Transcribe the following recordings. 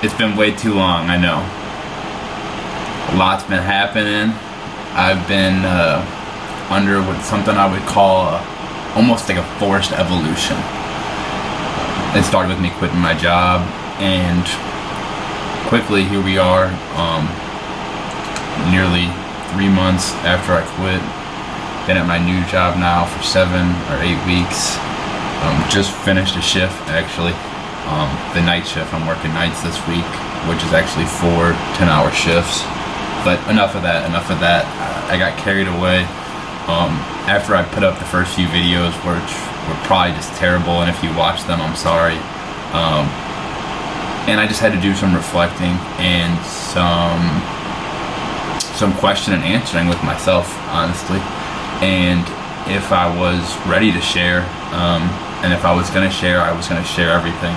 It's been way too long, I know. A lot's been happening. I've been under what something I would call almost like a forced evolution. It started with me quitting my job, and quickly here we are, nearly 3 months after I quit. Been at my new job now for 7 or 8 weeks. Just finished a shift, actually. The night shift. I'm working nights this week, which is actually 4 10-hour shifts. But enough of that. I got carried away. After I put up the first few videos, which were probably just terrible, and if you watch them, I'm sorry. And I just had to do some reflecting and some question and answering with myself, honestly. And if I was ready to share, and if I was going to share, I was going to share everything,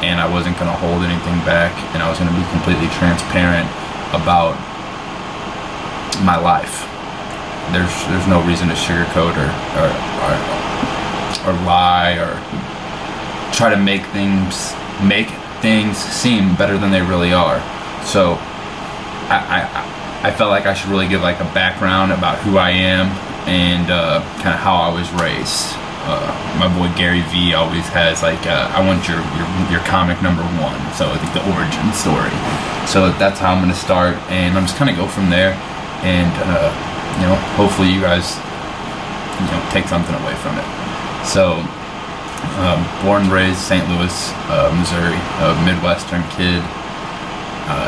and I wasn't going to hold anything back, and I was going to be completely transparent about my life. There's no reason to sugarcoat or lie or try to make things seem better than they really are. So I felt like I should really give like a background about who I am and kind of how I was raised. My boy Gary Vee always has like, I want your comic number 1, so I think the origin story. So that's how I'm going to start, and I'm just kind of go from there, and hopefully you guys take something away from it. So born and raised St. Louis, Missouri, a Midwestern kid,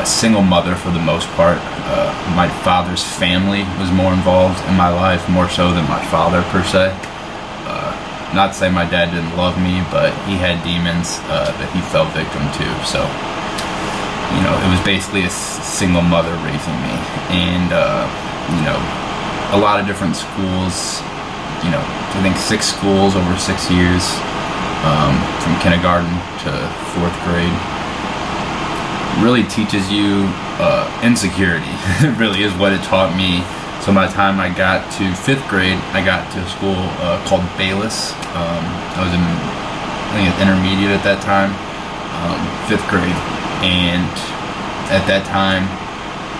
single mother for the most part. My father's family was more involved in my life, more so than my father per se. Not to say my dad didn't love me, but he had demons that he fell victim to. So, it was basically a single mother raising me. And, a lot of different schools, I think 6 schools over 6 years, from kindergarten to 4th grade. Really teaches you insecurity. It really is what it taught me. So by the time I got to 5th grade, I got to a school called Bayless. I was I think intermediate at that time, 5th grade. And at that time,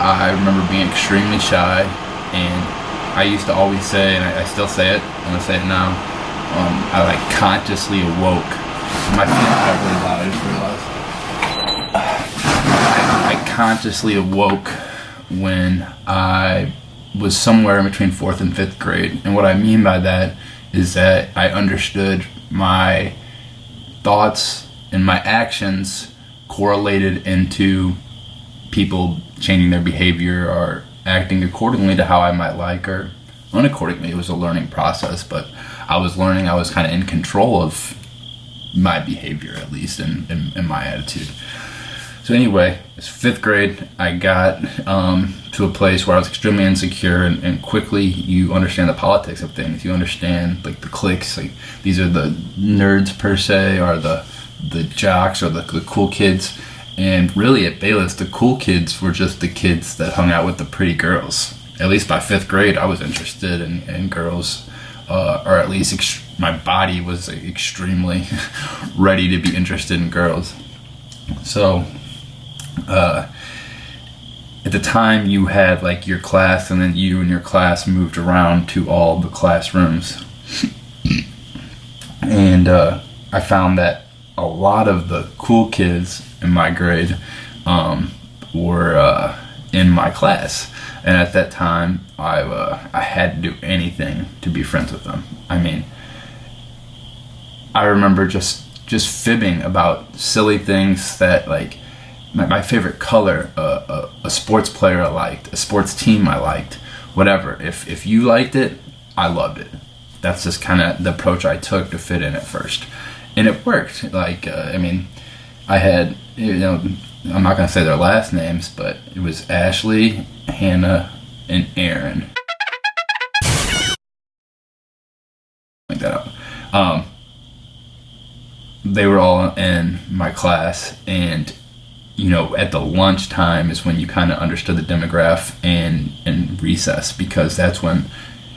I remember being extremely shy. And I used to always say, and I still say it, I'm going to say it now, I like consciously awoke. My feet got really loud, I just realized. I consciously awoke when I was somewhere in between 4th and 5th grade. And what I mean by that is that I understood my thoughts and my actions correlated into people changing their behavior or acting accordingly to how I might like, or unaccordingly. It was a learning process, but I was learning. I was kind of in control of my behavior, at least, in my attitude. So anyway, it's 5th grade. I got to a place where I was extremely insecure, and quickly you understand the politics of things. You understand like the cliques. Like these are the nerds per se, or the jocks, or the cool kids. And really at Bayless, the cool kids were just the kids that hung out with the pretty girls. At least by 5th grade, I was interested in girls, or at least my body was extremely ready to be interested in girls. So at the time, you had like your class, and then you and your class moved around to all the classrooms. And I found that a lot of the cool kids in my grade were in my class, and at that time I had to do anything to be friends with them. I mean, I remember just fibbing about silly things, that like my favorite color, a sports player I liked, a sports team I liked, whatever. If you liked it, I loved it. That's just kind of the approach I took to fit in at first, and it worked. Like I had, I'm not going to say their last names, but it was Ashley, Hannah, and Aaron. Like that up. They were all in my class, and at the lunch time is when you kind of understood the demographic, and recess, because that's when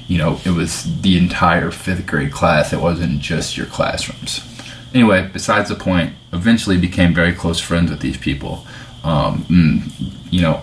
it was the entire 5th grade class. It wasn't just your classrooms. Anyway, besides the point, eventually became very close friends with these people.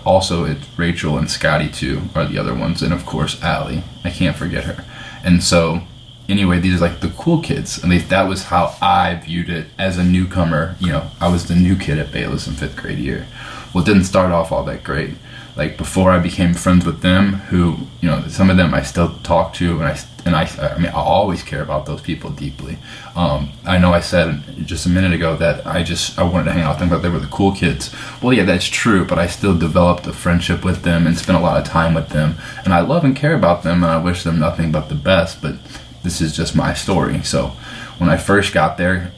Also it's Rachel and Scotty too are the other ones, and of course Allie. I can't forget her. And so anyway, these are like the cool kids. At least that was how I viewed it as a newcomer. I was the new kid at Bayless in 5th grade year. Well, it didn't start off all that great. Like before I became friends with them, who some of them I still talk to, and I always care about those people deeply. I know I said just a minute ago that I wanted to hang out with them, but they were the cool kids. Well, yeah, that's true, but I still developed a friendship with them and spent a lot of time with them, and I love and care about them, and I wish them nothing but the best. But this is just my story. So when I first got there,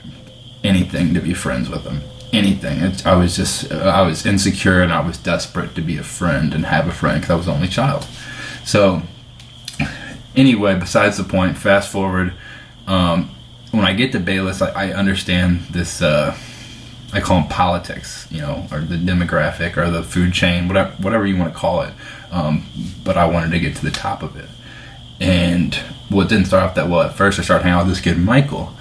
anything to be friends with them. Anything. I was insecure, and I was desperate to be a friend and have a friend because I was the only child. So anyway, besides the point, fast forward, when I get to Bayless, I understand this, I call them politics, or the demographic or the food chain, whatever you want to call it. But I wanted to get to the top of it. And it didn't start off that well at first. I started hanging out with this kid, Michael.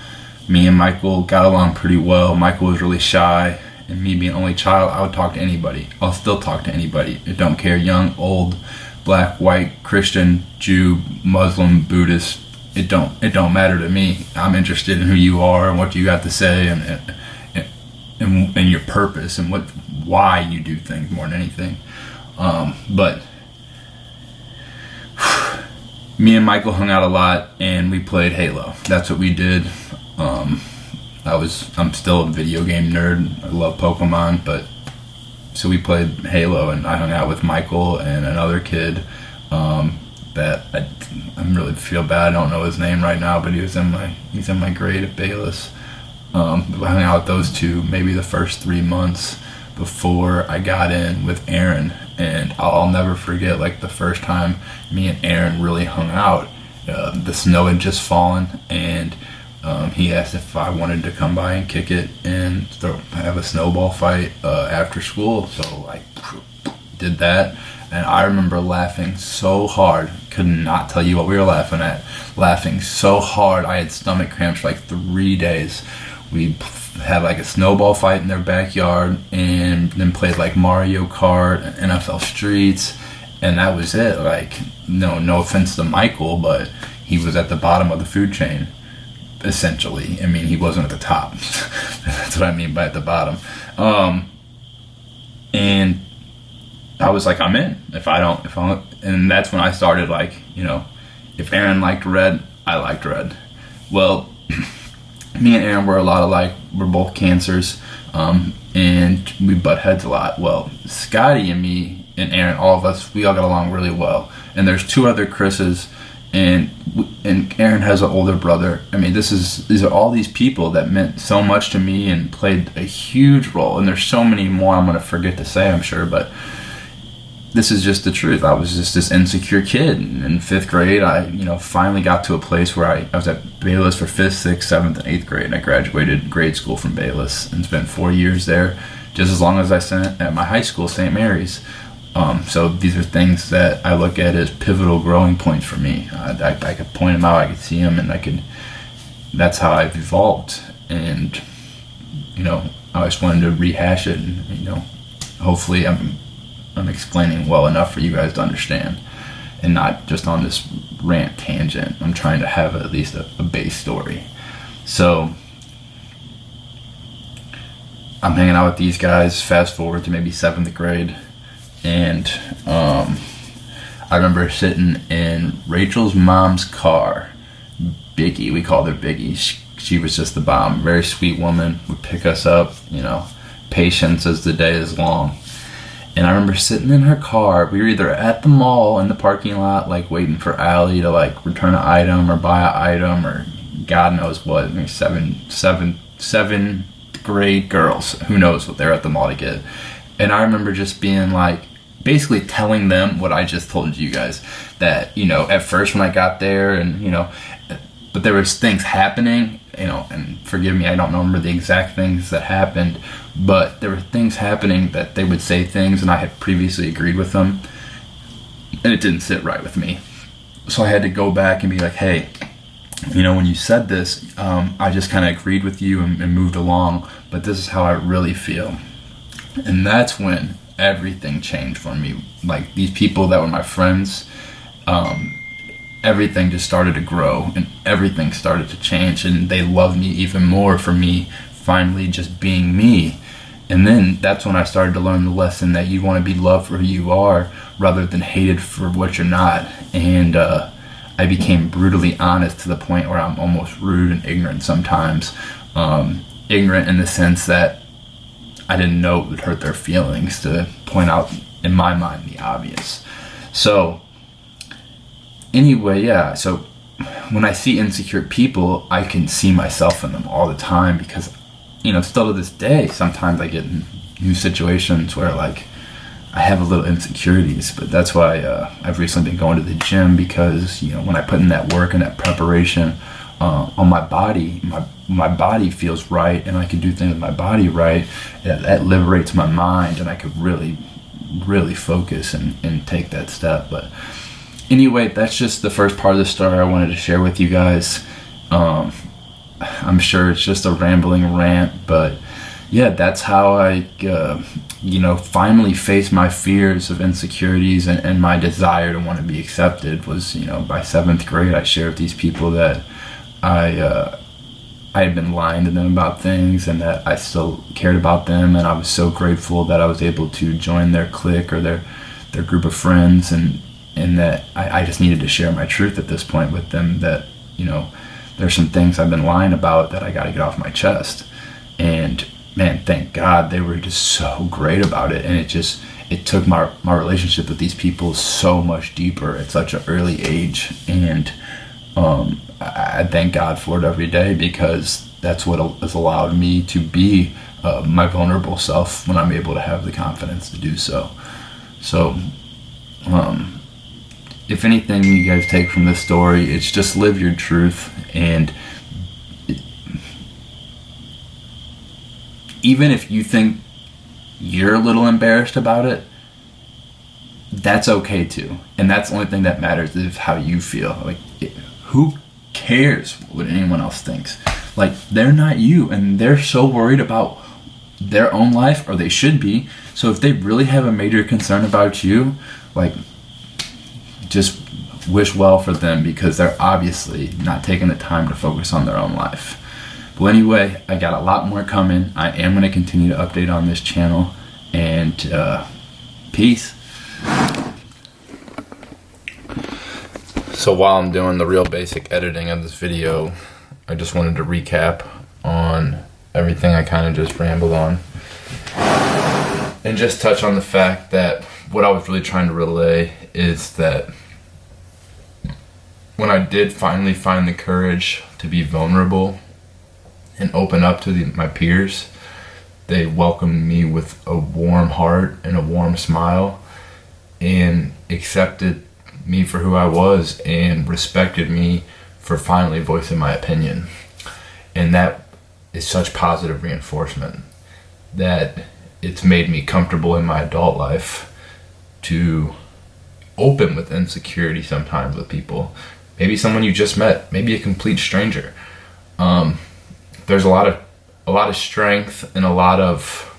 Me and Michael got along pretty well. Michael was really shy, and me being only child, I would talk to anybody. I'll still talk to anybody. I don't care, young, old, black, white, Christian, Jew, Muslim, Buddhist. It don't matter to me. I'm interested in who you are and what you got to say, and your purpose and why you do things more than anything. But me and Michael hung out a lot, and we played Halo. That's what we did. I'm still a video game nerd. I love Pokemon, so we played Halo, and I hung out with Michael and another kid that I really feel bad. I don't know his name right now, but he's in my grade at Bayless. I hung out with those two maybe the first 3 months before I got in with Aaron, and I'll never forget the first time me and Aaron really hung out. The snow had just fallen, and he asked if I wanted to come by and kick it and have a snowball fight after school. So I did that, and I remember laughing so hard. Could not tell you what we were laughing at. Laughing so hard, I had stomach cramps for 3 days. We had a snowball fight in their backyard, and then played Mario Kart, NFL Streets, and that was it. No offense to Michael, but he was at the bottom of the food chain. Essentially, he wasn't at the top. That's what I mean by at the bottom. And I was like, I'm in. And that's when I started if Aaron liked red, I liked red. Well, me and Aaron were a lot alike. We're both cancers, and we butt heads a lot. Well, Scotty and me and Aaron, all of us, we all got along really well. And there's 2 other Chris's. And Aaron has an older brother. These are all these people that meant so much to me and played a huge role. And there's so many more I'm going to forget to say, I'm sure. But this is just the truth. I was just this insecure kid. And in 5th grade, I finally got to a place where I was at Bayless for 5th, 6th, 7th, and 8th grade. And I graduated grade school from Bayless and spent 4 years there, just as long as I spent at my high school, St. Mary's. So these are things that I look at as pivotal growing points for me. I could point them out, I could see them, and that's how I've evolved. And, I just wanted to rehash it, and, hopefully I'm explaining well enough for you guys to understand, and not just on this rant tangent. I'm trying to have at least a base story. So I'm hanging out with these guys, fast forward to maybe 7th grade. And I remember sitting in Rachel's mom's car, Biggie, we called her Biggie. She was just the bomb, very sweet woman, would pick us up, patience as the day is long. And I remember sitting in her car. We were either at the mall in the parking lot, waiting for Allie to return an item or buy an item, or God knows what. Seven grade girls, who knows what they're at the mall to get. And I remember just being basically telling them what I just told you guys, that, at first when I got there, and, but there was things happening, and forgive me, I don't remember the exact things that happened, but there were things happening that they would say things, and I had previously agreed with them, and it didn't sit right with me. So I had to go back and be like, hey, when you said this, I just kind of agreed with you and moved along, but this is how I really feel. And that's when everything changed for me. Like, these people that were my friends, everything just started to grow and everything started to change, and they loved me even more for me finally just being me. And then that's when I started to learn the lesson that you want to be loved for who you are rather than hated for what you're not. And I became brutally honest to the point where I'm almost rude and ignorant sometimes. Ignorant in the sense that I didn't know it would hurt their feelings to point out, in my mind, the obvious. So anyway, yeah, so when I see insecure people, I can see myself in them all the time, because, you know, still to this day, sometimes I get in new situations where, like, I have a little insecurities. But that's why I've recently been going to the gym, because, you know, when I put in that work and that preparation on my body, my body feels right, and I can do things with my body right. That liberates my mind, and I could really focus and take that step. But anyway, that's just the first part of the story I wanted to share with you guys. I'm sure it's just a rambling rant, but yeah, that's how I, finally faced my fears of insecurities and my desire to want to be accepted. Was, by 7th grade, I shared with these people that I had been lying to them about things, and that I still cared about them, and I was so grateful that I was able to join their clique or their group of friends, and that I just needed to share my truth at this point with them, that, there's some things I've been lying about that I got to get off my chest. And man, thank God they were just so great about it. And it took my relationship with these people so much deeper at such an early age. And I thank God for it every day, because that's what has allowed me to be my vulnerable self when I'm able to have the confidence to do so. So, if anything you guys take from this story, it's just live your truth. And even if you think you're a little embarrassed about it, that's okay too. And that's the only thing that matters, is how you feel. Like, who cares what anyone else thinks? Like, they're not you, and they're so worried about their own life, or they should be. So if they really have a major concern about you, like, just wish well for them, because they're obviously not taking the time to focus on their own life. Well, anyway, I got a lot more coming. I am going to continue to update on this channel, and peace. So while I'm doing the real basic editing of this video, I just wanted to recap on everything I kind of just rambled on, and just touch on the fact that what I was really trying to relay is that when I did finally find the courage to be vulnerable and open up to my peers, they welcomed me with a warm heart and a warm smile, and accepted me for who I was, and respected me for finally voicing my opinion. And that is such positive reinforcement that it's made me comfortable in my adult life to open with insecurity sometimes with people. Maybe someone you just met, maybe a complete stranger. There's a lot of strength and a lot of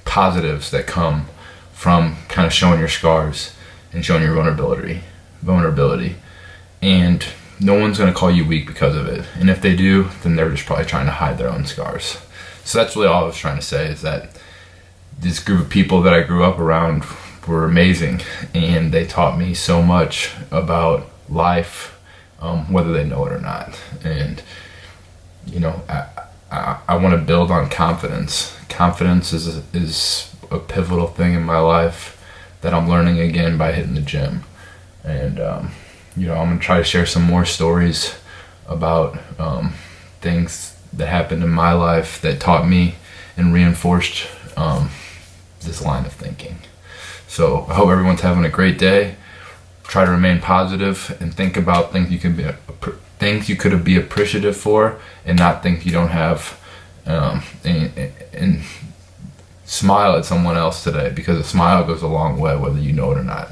positives that come from kind of showing your scars and showing your vulnerability. And no one's going to call you weak because of it. And if they do, then they're just probably trying to hide their own scars. So that's really all I was trying to say, is that this group of people that I grew up around were amazing, and they taught me so much about life, whether they know it or not. And I want to build on confidence. Confidence is a pivotal thing in my life that I'm learning again by hitting the gym. And I'm gonna try to share some more stories about things that happened in my life that taught me and reinforced this line of thinking. So I hope everyone's having a great day. Try to remain positive and think about things you could be appreciative for, and not things you don't have. And smile at someone else today, because a smile goes a long way, whether you know it or not.